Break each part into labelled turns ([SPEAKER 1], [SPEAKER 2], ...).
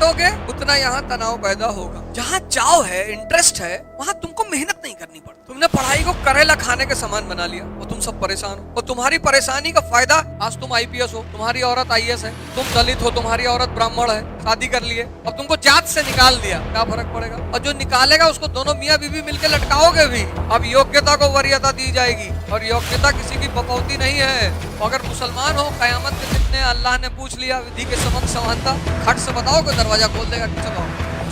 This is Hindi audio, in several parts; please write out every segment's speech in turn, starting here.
[SPEAKER 1] रटोगे उतना यहाँ तनाव पैदा होगा। जहाँ चाव है, इंटरेस्ट है, वहाँ तुमको मेहनत नहीं करनी पड़ती। तुमने पढ़ाई को करेला खाने के समान बना लिया और तुम सब परेशान हो। और तुम्हारी परेशानी का फायदा, आज तुम आईपीएस हो, तुम्हारी औरत आईएएस है, तुम दलित हो, तुम्हारी औरत ब्राह्मण है, शादी कर लिए, अब तुमको जात से निकाल दिया, क्या फर्क पड़ेगा? और जो निकालेगा उसको दोनों मियाँ बीवी मिलकर लटकाओगे भी। अब योग्यता को वरीयता दी जाएगी और योग्यता किसी की बकौती नहीं है। अगर मुसलमान हो, कयामत के दिन में अल्लाह ने पूछ लिया, विधि के समक्ष समानता, खट से बताओ कोई दरवाजा खोल देगा? चलो,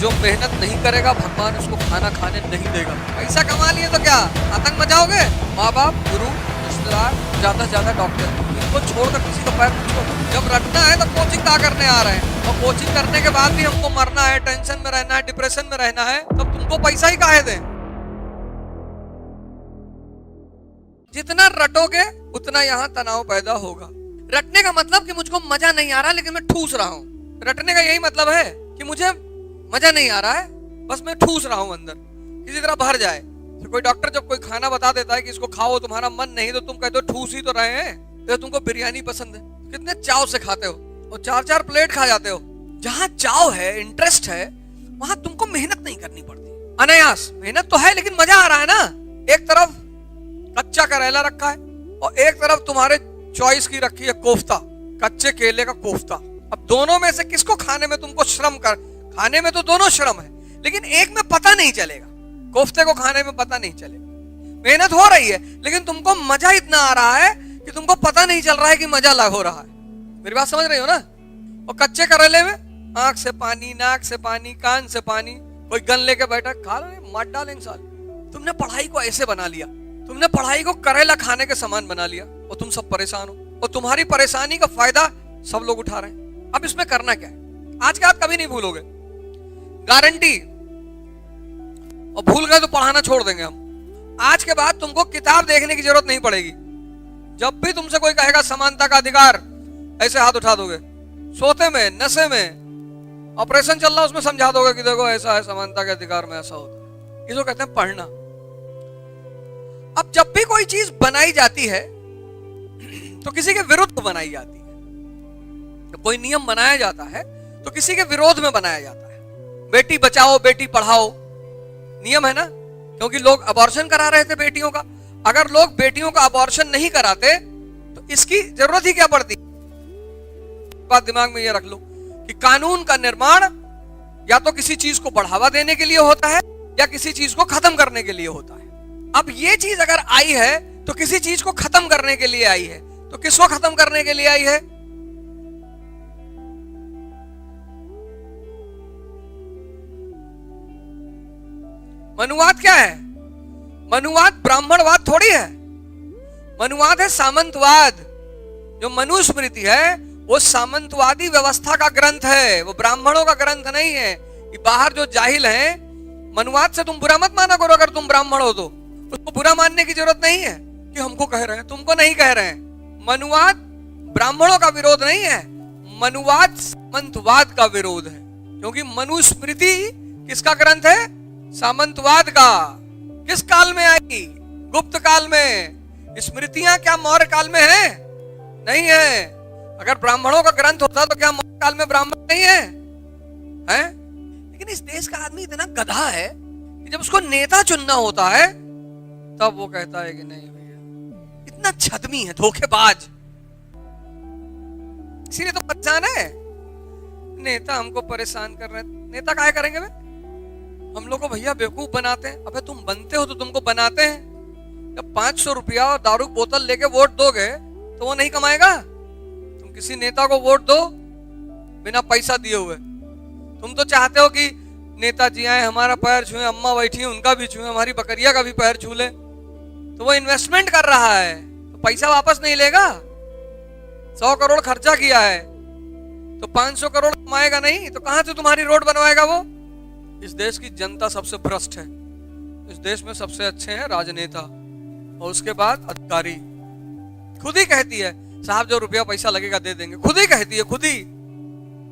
[SPEAKER 1] जो मेहनत नहीं करेगा भगवान उसको खाना खाने नहीं देगा। पैसा कमा लिए तो क्या आतंक मचाओगे? माँ बाप, गुरु, रिश्तेदार, ज्यादा से ज्यादा डॉक्टर, इनको छोड़कर किसी का पैर पूछो। जब रटना है तो कोचिंग क्या करने आ रहे हैं, और कोचिंग करने के बाद भी हमको मरना है, टेंशन में रहना है, डिप्रेशन में रहना है, तब तुमको पैसा ही काहे दें? जितना रटोगे उतना यहाँ तनाव पैदा होगा। रटने का मतलब कि मुझको मजा नहीं आ रहा लेकिन मैं ठूस रहा हूँ। रटने का यही मतलब है कि मुझे मजा नहीं आ रहा है, बस मैं ठूस रहा हूँ अंदर, किसी तरह भर जाए। तो कोई डॉक्टर जब कोई खाना बता देता है कि इसको खाओ, तुम्हारा मन नहीं, तो तुम कहते हो ठूस ही तो रहे हैं। तो तुमको बिरयानी पसंद है, कितने चाव से खाते हो और 4-4 प्लेट खा जाते हो। जहाँ चाव है, इंटरेस्ट है, वहां तुमको मेहनत नहीं करनी पड़ती। अनायास मेहनत तो है लेकिन मजा आ रहा है ना। एक तरफ कच्चा करेला रखा है और एक तरफ तुम्हारे चॉइस की रखी है कोफ्ता, कच्चे केले का कोफ्ता। अब दोनों में से किसको खाने में तुमको श्रम कर, खाने में तो दोनों श्रम है लेकिन एक में पता नहीं चलेगा, कोफ्ते को खाने में पता नहीं चलेगा। मेहनत हो रही है लेकिन तुमको मजा इतना आ रहा है कि तुमको पता नहीं चल रहा है कि मजा लग हो रहा है। मेरी बात समझ रही हो ना? और कच्चे करेले में आंख से पानी, नाक से पानी, कान से पानी, कोई गन लेके बैठा, खा लो, मार डालेंगे साल। तुमने पढ़ाई को ऐसे बना लिया, तुमने पढ़ाई को करेला खाने के समान बना लिया और तुम सब परेशान हो। और तुम्हारी परेशानी का फायदा सब लोग उठा रहे हैं। अब इसमें करना क्या है? आज के बाद कभी नहीं भूलोगे, गारंटी। और भूल गए तो पढ़ाना छोड़ देंगे हम। आज के बाद तुमको किताब देखने की जरूरत नहीं पड़ेगी। जब भी तुमसे कोई कहेगा समानता का अधिकार, ऐसे हाथ उठा दोगे। सोते में, नशे में, ऑपरेशन चल रहा उसमें समझा दोगे कि देखो ऐसा है, समानता के अधिकार में ऐसा होता है। इसको कहते हैं पढ़ना। अब जब भी कोई चीज बनाई जाती है तो किसी के विरुद्ध बनाई जाती है। तो कोई नियम बनाया जाता है तो किसी के विरोध में बनाया जाता है। बेटी बचाओ, बेटी पढ़ाओ, नियम है ना, क्योंकि लोग अबॉर्शन करा रहे थे बेटियों का। अगर लोग बेटियों का अबॉर्शन नहीं कराते तो इसकी जरूरत ही क्या पड़ती? बात दिमाग में ये रख लो कि कानून का निर्माण या तो किसी चीज को बढ़ावा देने के लिए होता है या किसी चीज को खत्म करने के लिए होता है। अब ये चीज अगर आई है तो किसी चीज को खत्म करने के लिए आई है, तो किसको खत्म करने के लिए आई है? मनुवाद क्या है? मनुवाद ब्राह्मणवाद थोड़ी है। मनुवाद है सामंतवाद। जो मनुस्मृति है वो सामंतवादी व्यवस्था का ग्रंथ है, वो ब्राह्मणों का ग्रंथ नहीं है। ये बाहर जो जाहिल हैं, मनुवाद से तुम बुरा मत माना करो। अगर तुम ब्राह्मण हो तो उसको बुरा मानने की जरूरत नहीं है कि हमको कह रहे हैं, तुमको नहीं कह रहे हैं। मनुवाद ब्राह्मणों का विरोध नहीं है, मनुवाद सामंतवाद का विरोध है। क्योंकि मनुस्मृति किसका ग्रंथ है? सामंतवाद का। किस काल में आई? गुप्त काल में। स्मृतियां क्या मौर्य काल में है? नहीं है। अगर ब्राह्मणों का ग्रंथ होता तो क्या मौर्य काल में ब्राह्मण नहीं है? हैं? लेकिन इस देश का आदमी इतना गधा है कि जब उसको नेता चुनना होता है तब वो कहता है कि नहीं भैया, इतना छदमी है, धोखेबाज, इसीलिए तो परेशान है। नेता हमको परेशान कर रहे हैं। नेता काहे करेंगे वे? हम लोग को भैया बेवकूफ बनाते हैं। अबे तुम बनते हो तो तुमको बनाते हैं। जब 500 रुपया और दारू बोतल लेके वोट दोगे तो वो नहीं कमाएगा। तुम किसी नेता को वोट दो बिना पैसा दिए हुए। तुम तो चाहते हो कि नेताजी आए, हमारा पैर छुए, अम्मा बैठी है उनका भी छुए, हमारी बकरिया का भी पैर छू ले। तो वो इन्वेस्टमेंट कर रहा है तो पैसा वापस नहीं लेगा। 100 करोड़ खर्चा किया है तो 500 करोड़ कमाएगा नहीं, तो कहां से तुम्हारी रोड बनवाएगा वो? इस देश की जनता सबसे भ्रष्ट है। इस देश में सबसे अच्छे हैं राजनेता और उसके बाद अधिकारी। खुद ही कहती है साहब जो रुपया पैसा लगेगा दे देंगे, खुद ही कहती है, खुद ही।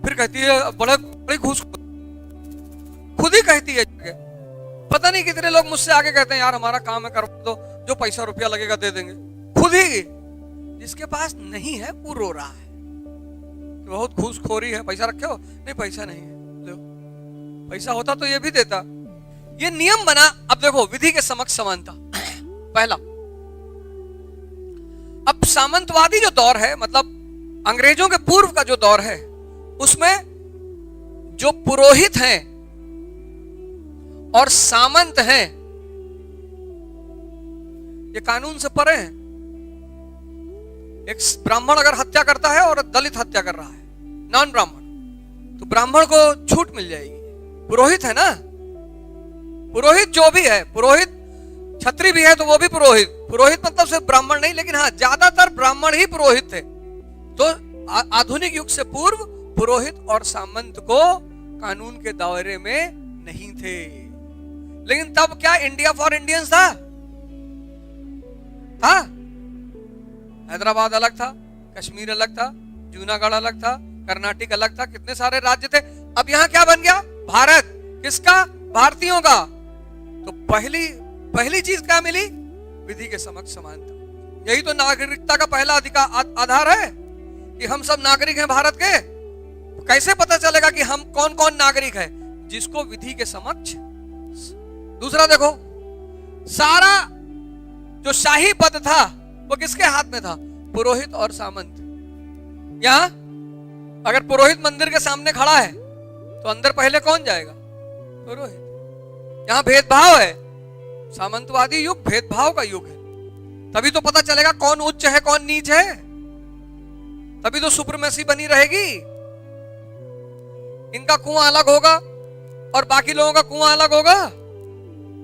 [SPEAKER 1] फिर कहती है बड़े घूस, खुद ही कहती है। पता नहीं कितने लोग मुझसे आके कहते हैं यार हमारा काम है करवा दो, जो पैसा रुपया लगेगा दे देंगे। खुद ही। जिसके पास नहीं है वो रो रहा है, बहुत घूसखोरी है। पैसा रखे हो? नहीं पैसा नहीं है। लो पैसा होता तो ये भी देता। ये नियम बना। अब देखो, विधि के समक्ष समानता पहला। अब सामंतवादी जो दौर है, मतलब अंग्रेजों के पूर्व का जो दौर है, उसमें जो पुरोहित हैं और सामंत हैं, ये कानून से परे हैं। एक ब्राह्मण अगर हत्या करता है और दलित हत्या कर रहा है, नॉन ब्राह्मण, तो ब्राह्मण को छूट मिल जाएगी। पुरोहित है ना, पुरोहित जो भी है, पुरोहित क्षत्रिय भी है तो वो भी पुरोहित। पुरोहित मतलब सिर्फ ब्राह्मण नहीं, लेकिन हाँ, ज्यादातर ब्राह्मण ही पुरोहित थे। तो आधुनिक युग से पूर्व पुरोहित और सामंत को कानून के दायरे में नहीं थे। लेकिन तब क्या इंडिया फॉर इंडियंस था? हैदराबाद अलग था, कश्मीर अलग था, जूनागढ़ अलग था, कर्नाटक अलग था, कितने सारे राज्य थे। अब यहां क्या बन गया? भारत। किसका? भारतीयों का। तो पहली चीज क्या मिली? विधि के समक्ष समानता। यही तो नागरिकता का पहला अधिकार आधार है कि हम सब नागरिक हैं भारत के। तो कैसे पता चलेगा कि हम कौन कौन नागरिक है? जिसको विधि के समक्ष। दूसरा देखो, सारा जो शाही पद था वो किसके हाथ में था? पुरोहित और सामंत। यहां अगर पुरोहित मंदिर के सामने खड़ा है तो अंदर पहले कौन जाएगा? पुरोहित। यहां भेदभाव है। सामंतवादी युग भेदभाव का युग है। तभी तो पता चलेगा कौन उच्च है कौन नीच है। तभी तो सुप्रीमेसी बनी रहेगी। इनका कुआं अलग होगा और बाकी लोगों का कुआं अलग होगा।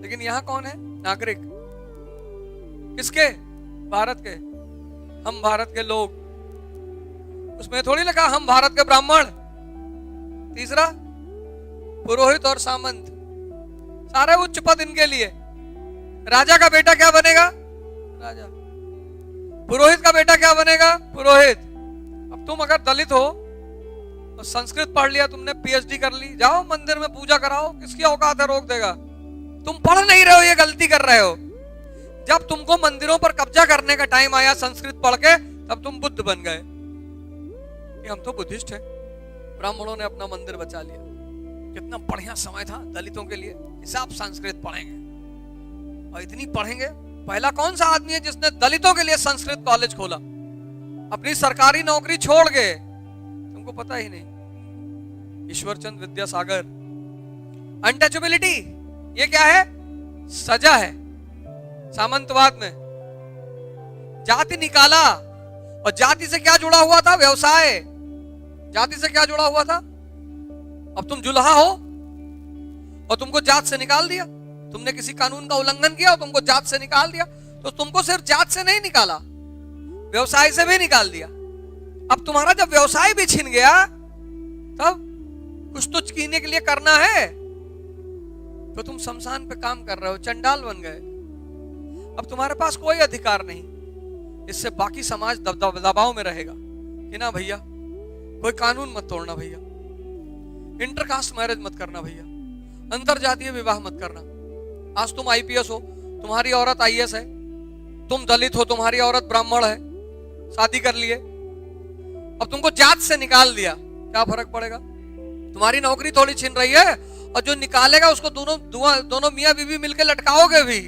[SPEAKER 1] लेकिन यहां कौन है? नागरिक। किसके? भारत के। हम भारत के लोग। उसमें थोड़ी लिखा हम भारत के ब्राह्मण। तीसरा, पुरोहित और सामंत, सारे उच्च पद इनके लिए। राजा का बेटा क्या बनेगा? राजा। पुरोहित का बेटा क्या बनेगा? पुरोहित। अब तुम अगर दलित हो और संस्कृत पढ़ लिया, तुमने पीएचडी कर ली, जाओ मंदिर में पूजा कराओ, किसकी औकात है रोक देगा? तुम पढ़ नहीं रहे हो, ये गलती कर रहे हो। जब तुमको मंदिरों पर कब्जा करने का टाइम आया संस्कृत पढ़ के, तब तुम बुद्ध बन गए कि हम तो बुद्धिस्ट हैं। ब्राह्मणों ने अपना मंदिर बचा लिया। कितना बढ़िया समय था दलितों के लिए। सब संस्कृत पढ़ेंगे और इतनी पढ़ेंगे। पहला कौन सा आदमी है जिसने दलितों के लिए संस्कृत कॉलेज खोला? अपनी सरकारी नौकरी छोड़ के। तुमको पता ही नहीं। ईश्वरचंद विद्यासागर। अनटचेबिलिटी, ये क्या है? सजा है। सामंतवाद में जाति निकाला। और जाति से क्या जुड़ा हुआ था? व्यवसाय। जाति से क्या जुड़ा हुआ था? अब तुम जुल्हा हो और तुमको जात से निकाल दिया। तुमने किसी कानून का उल्लंघन किया और तुमको जात से निकाल दिया। तो तुमको सिर्फ जात से नहीं निकाला, व्यवसाय से भी निकाल दिया। अब तुम्हारा जब व्यवसाय भी छिन गया, तब कुछ तो छीनने के लिए करना है, तो तुम शमशान पे काम कर रहे हो, चंडाल बन गए। अब तुम्हारे पास कोई अधिकार नहीं। इससे बाकी समाज दबाव में रहेगा कि ना भैया, कोई कानून मत तोड़ना भैया, इंटरकास्ट मैरिज मत करना भैया, अंतरजातीय विवाह मत करना। आज तुम आईपीएस हो, तुम्हारी औरत आईएएस है, तुम दलित हो, तुम्हारी औरत ब्राह्मण है, शादी कर लिए, अब तुमको जात से निकाल दिया, क्या फर्क पड़ेगा? तुम्हारी नौकरी थोड़ी छिन रही है, और जो निकालेगा उसको दोनों मियां बीवी मिलकर लटकाओगे भी।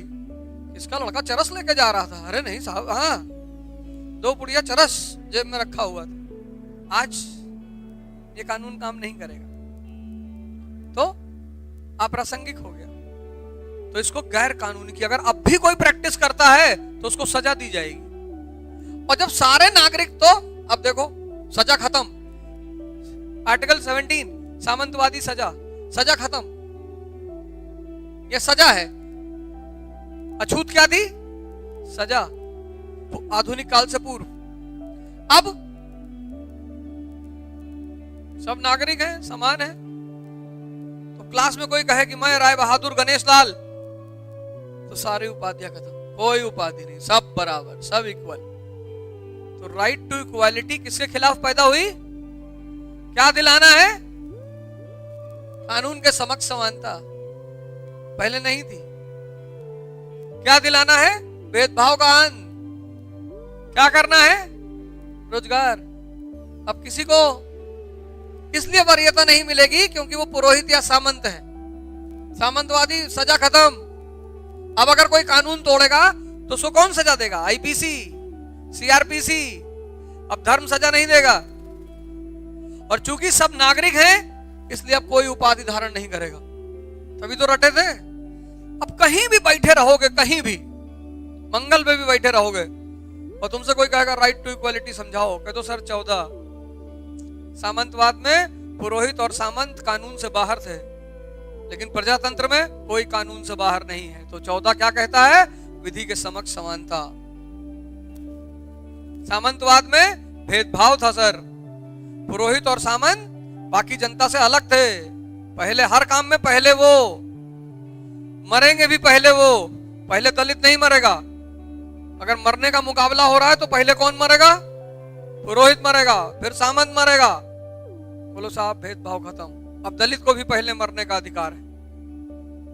[SPEAKER 1] इसका लड़का चरस लेके जा रहा था। अरे नहीं साहब, हाँ 2 पुड़िया चरस जेब में रखा हुआ था। आज ये कानून काम नहीं करेगा, तो अप्रासंगिक हो गया। तो इसको गैर कानूनी की अगर अब भी कोई प्रैक्टिस करता है तो उसको सजा दी जाएगी। और जब सारे नागरिक, तो अब देखो सजा खत्म। आर्टिकल 17 सामंतवादी सजा खत्म। ये सजा है। अछूत क्या थी? सजा। आधुनिक काल से पूर्व। अब सब नागरिक हैं, समान है। तो क्लास में कोई कहे कि मैं राय बहादुर गणेश लाल, तो सारी उपाधियां खत्म, कोई उपाधि नहीं, सब बराबर, सब इक्वल। तो राइट टू इक्वालिटी किसके खिलाफ पैदा हुई? क्या दिलाना है? कानून के समक्ष समानता। पहले नहीं थी। क्या दिलाना है? भेदभाव का अंत। क्या करना है? रोजगार। अब किसी को इसलिए वरीयता नहीं मिलेगी क्योंकि वो पुरोहित या सामंत है। सामंतवादी सजा खत्म। अब अगर कोई कानून तोड़ेगा तो उसको कौन सजा देगा? IPC, CrPC. अब धर्म सजा नहीं देगा। और चूंकि सब नागरिक हैं इसलिए अब कोई उपाधि धारण नहीं करेगा। तभी तो रटे थे। अब कहीं भी बैठे रहोगे, कहीं भी मंगल पे भी बैठे रहोगे और तुमसे कोई कहेगा राइट टू इक्वालिटी समझाओ, कह दो सर 14। सामंतवाद में पुरोहित और सामंत कानून से बाहर थे, लेकिन प्रजातंत्र में कोई कानून से बाहर नहीं है। तो 14 क्या कहता है? विधि के समक्ष समानता। सामंतवाद में भेदभाव था सर। पुरोहित और सामंत बाकी जनता से अलग थे। पहले हर काम में पहले वो, मरेंगे भी पहले वो। पहले दलित नहीं मरेगा। अगर मरने का मुकाबला हो रहा है तो पहले कौन मरेगा? पुरोहित मरेगा, फिर सामंत मरेगा। बोलो साहब भेदभाव खत्म। अब दलित को भी पहले मरने का अधिकार है।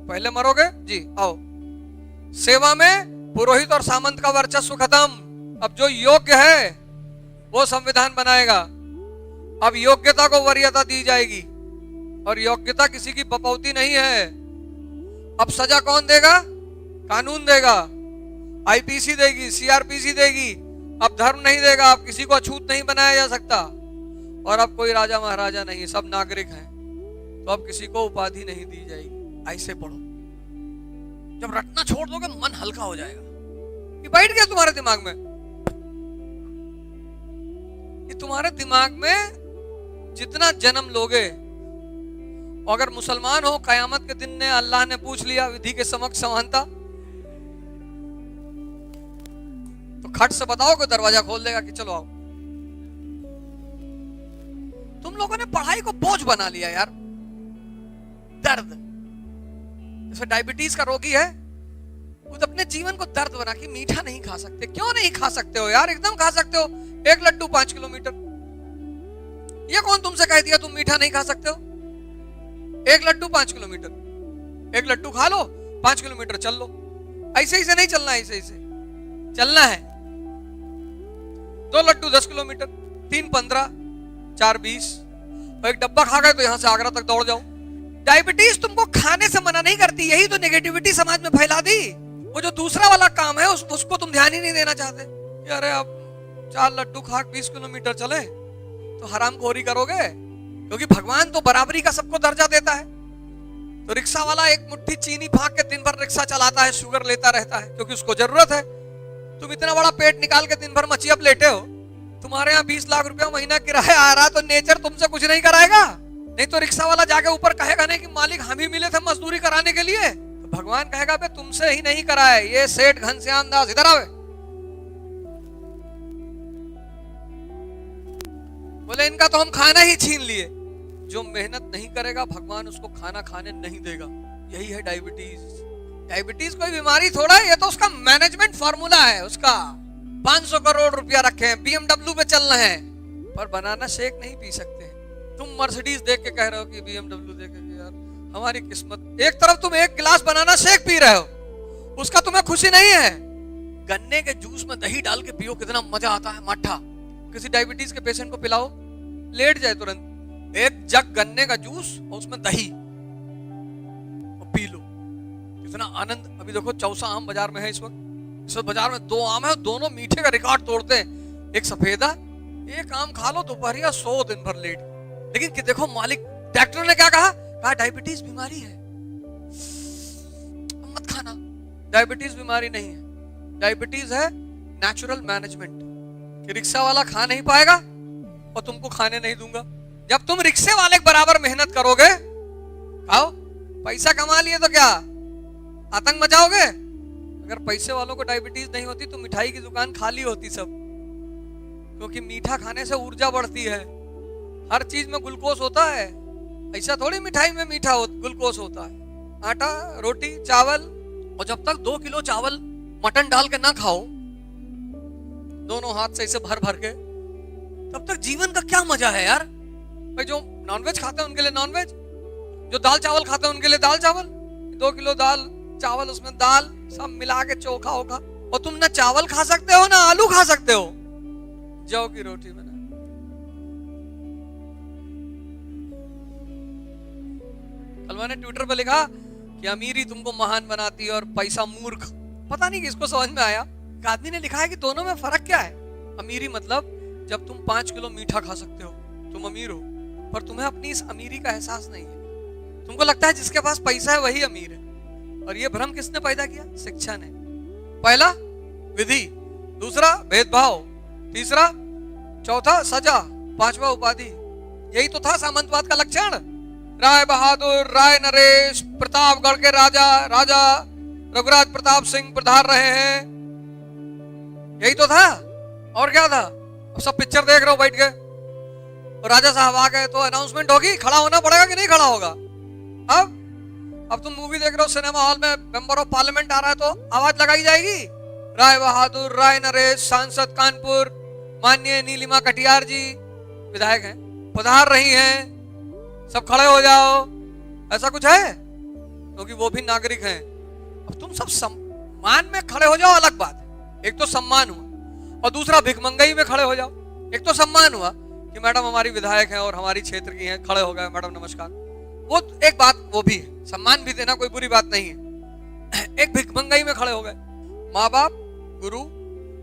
[SPEAKER 1] पहले मरोगे जी, आओ। सेवा में पुरोहित और सामंत का वर्चस्व खत्म। अब जो योग्य है वो संविधान बनाएगा। अब योग्यता को वरीयता दी जाएगी और योग्यता किसी की बपौती नहीं है। अब सजा कौन देगा? कानून देगा। आईपीसी देगी, सीआरपीसी देगी। अब धर्म नहीं देगा। अब किसी को अछूत नहीं बनाया जा सकता। और अब कोई राजा महाराजा नहीं, सब नागरिक हैं। तो अब किसी को उपाधि नहीं दी जाएगी। ऐसे पढ़ो। जब रटना छोड़ दोगे मन हल्का हो जाएगा। ये बैठ गया तुम्हारे दिमाग में। ये तुम्हारे दिमाग में जितना जन्म लोगे, अगर मुसलमान हो, कयामत के दिन ने अल्लाह ने पूछ लिया विधि के समक्ष समानता, तो खट से बताओ कि दरवाजा खोल देगा कि चलो आओ। तुम लोगों ने पढ़ाई को बोझ बना लिया यार। दर्द, जैसे डायबिटीज का रोगी है, वो तो अपने जीवन को दर्द बना के मीठा नहीं खा सकते। क्यों नहीं खा सकते हो यार? एकदम खा सकते हो। एक लड्डू 5 किलोमीटर। ये कौन तुमसे कह दिया तुम मीठा नहीं खा सकते हो? एक लड्डू 5 किलोमीटर। एक लड्डू खा लो, 5 किलोमीटर चल लो। ऐसे ही से नहीं चलना, ऐसे ही से चलना है। 2 लड्डू 10 किलोमीटर, 3 15, 4 20। और एक डब्बा खा गए तो यहां से आगरा तक दौड़ जाओ। डायबिटीज तुमको खाने से मना नहीं करती। यही तो नेगेटिविटी समाज में फैला दी। वो जो दूसरा वाला काम है उसको तुम ध्यान ही नहीं देना चाहते। अरे अब 4 लड्डू खा 20 किलोमीटर चले तो हरामखोरी करोगे, क्योंकि भगवान तो बराबरी का सबको दर्जा देता है। तो रिक्शा वाला एक मुट्ठी चीनी फाक के दिन भर रिक्शा चलाता है, शुगर लेता रहता है क्योंकि उसको जरूरत है। तुम इतना बड़ा पेट निकाल के दिन भर मचियप लेटे हो। तुम्हारे यहाँ 20 लाख रुपया महीना किराया आ रहा तो नेचर तुमसे कुछ नहीं कराएगा? नहीं तो रिक्शा वाला जाके ऊपर कहेगा नहीं कि मालिक हम ही मिले थे मजदूरी कराने के लिए। तो भगवान कहेगा बे तुमसे ही नहीं कराए, ये सेठ घनश्याम दास इधर आवे। बोले इनका तो हम खाना ही छीन लिए। जो मेहनत नहीं करेगा भगवान उसको खाना खाने नहीं देगा। यही है डायबिटीज। डायबिटीज कोई बीमारी थोड़ा है, ये तो उसका मैनेजमेंट फार्मूला है। उसका 500 करोड़ रुपया रखे हैं, BMW पे चल रहे हैं, पर बनाना शेक नहीं पी सकते। तुम मर्सिडीज देख के कह रहे हो कि BMW देख के यार हमारी किस्मत। एक तरफ तुम एक गिलास बनाना शेक पी रहे हो, उसका तुम्हें खुशी नहीं है। गन्ने के जूस में दही डाल के पियो, कितना मजा आता है। मट्ठा किसी डायबिटीज के पेशेंट को पिलाओ, लेट जाए तुरंत। एक जग गन्ने का जूस और उसमें दही और पी लो, कितना आनंद। अभी देखो चौसा आम बाजार में है इस वक्त बाजार में 2 आम है, दोनों मीठे का रिकॉर्ड तोड़ते हैं। एक सफेदा, एक आम खा लो दोपहरिया 100 दिन भर लेट। लेकिन कि देखो मालिक डॉक्टर ने क्या कहा डायबिटीज बीमारी है, मत खाना। डायबिटीज बीमारी नहीं है, डायबिटीज है नेचुरल मैनेजमेंट। कि रिक्शा वाला खा नहीं पाएगा और तुमको खाने नहीं दूंगा। जब तुम रिक्शे वाले के बराबर मेहनत करोगे, खाओ, पैसा कमा लिए तो क्या आतंक मचाओगे? अगर पैसे वालों को डायबिटीज नहीं होती तो मिठाई की दुकान खाली होती सब, क्योंकि मीठा खाने से ऊर्जा बढ़ती है। हर चीज में ग्लूकोज होता है, ऐसा थोड़ी मिठाई में मीठा ग्लूकोज होता है। आटा, रोटी, चावल, और जब तक 2 किलो चावल मटन डाल के ना खाओ दोनों हाथ से इसे भर भर के, तब तक जीवन का क्या मजा है यार। भाई जो नॉनवेज खाते हैं उनके लिए नॉनवेज, जो दाल चावल खाते हैं उनके लिए दाल चावल। 2 किलो दाल चावल, उसमें दाल सब मिला के चोखा होगा। और तुम ना चावल खा सकते हो ना आलू खा सकते हो, जौ की रोटी बना। कल मैंने ट्विटर पे लिखा कि अमीरी तुमको महान बनाती है और पैसा मूर्ख। पता नहीं किसको समझ में आया। एक आदमी ने लिखा है कि दोनों में फर्क क्या है। अमीरी मतलब जब तुम 5 किलो मीठा खा सकते हो तुम अमीर हो, पर तुम्हें अपनी इस अमीरी का एहसास नहीं है। तुमको लगता है जिसके पास पैसा है वही अमीर है, और ये भ्रम किसने पैदा किया? शिक्षा ने। पहला विधि, दूसरा भेदभाव, तीसरा चौथा सजा, पांचवा उपाधि। यही तो था सामंतवाद का लक्षण। राय बहादुर, राय नरेश, प्रतापगढ़ के राजा राजा रघुराज प्रताप सिंह पधार रहे हैं, यही तो था। और क्या था? अब सब पिक्चर देख रहे हो बैठ के, और राजा साहब आ गए तो अनाउंसमेंट होगी, खड़ा होना पड़ेगा कि नहीं खड़ा होगा। अब तुम मूवी देख रहे हो सिनेमा हॉल में, मेंबर ऑफ पार्लियामेंट आ रहा है तो आवाज लगाई जाएगी, राय बहादुर, राय नरेश, सांसद कानपुर माननीय नीलिमा कटियार जी विधायक हैं, पधार रही हैं, सब खड़े हो जाओ। ऐसा कुछ है? क्योंकि वो भी नागरिक हैं। अब तुम सब सम्मान में खड़े हो जाओ, अलग बात है। एक तो सम्मान हुआ, और दूसरा भिखमंगई में खड़े हो जाओ। एक तो सम्मान हुआ कि मैडम हमारी विधायक हैं और हमारी क्षेत्र की हैं, खड़े हो गए, मैडम नमस्कार, वो एक बात, वो भी है, सम्मान भी देना कोई बुरी बात नहीं है। एक भिखमंगई में खड़े हो गए। माँ बाप, गुरु,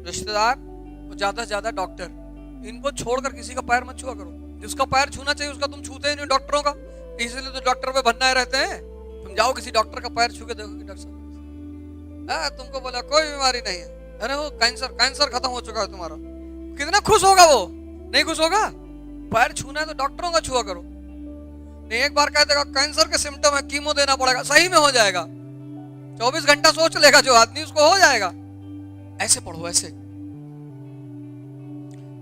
[SPEAKER 1] रिश्तेदार और ज्यादा से ज्यादा डॉक्टर, इनको छोड़कर किसी का पैर मत छुआ करो। जिसका पैर छूना चाहिए उसका तुम छूते ही नहीं, डॉक्टरों का। इसलिए तो डॉक्टर पे बनना रहते हैं। तुम जाओ किसी डॉक्टर का पैर छू के देखो कि डॉक्टर साहब तुमको बोला कोई बीमारी नहीं है, अरे वो कैंसर खत्म हो चुका है तुम्हारा, कितना खुश होगा वो? नहीं खुश होगा? पैर छूना है तो डॉक्टरों का छुआ करो। नहीं, एक बार कह देगा कैंसर के सिम्टम है, कीमो देना पड़ेगा, सही में हो जाएगा। 24 घंटा सोच लेगा जो आदमी, उसको हो जाएगा। ऐसे पढ़ो, ऐसे।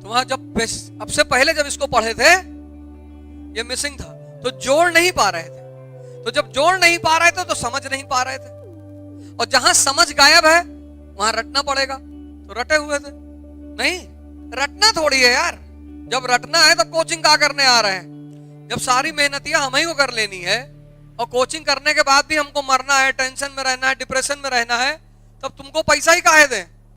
[SPEAKER 1] तुम्हारा जब अब से पहले जब इसको पढ़े थे ये मिसिंग था, तो जोड़ नहीं पा रहे थे। तो जब जोड़ नहीं पा रहे थे तो समझ नहीं पा रहे थे, और जहां समझ गायब है वहां रटना पड़ेगा। तो रटे हुए थे। नहीं, रटना थोड़ी है यार। जब रटना है तो कोचिंग क्या करने आ रहे हैं? जब सारी मेहनतियां हम ही को कर लेनी है, और कोचिंग करने के बाद भी हमको मरना है, टेंशन में रहना है, डिप्रेशन में रहना है, तब तुमको पैसा ही काहे दें?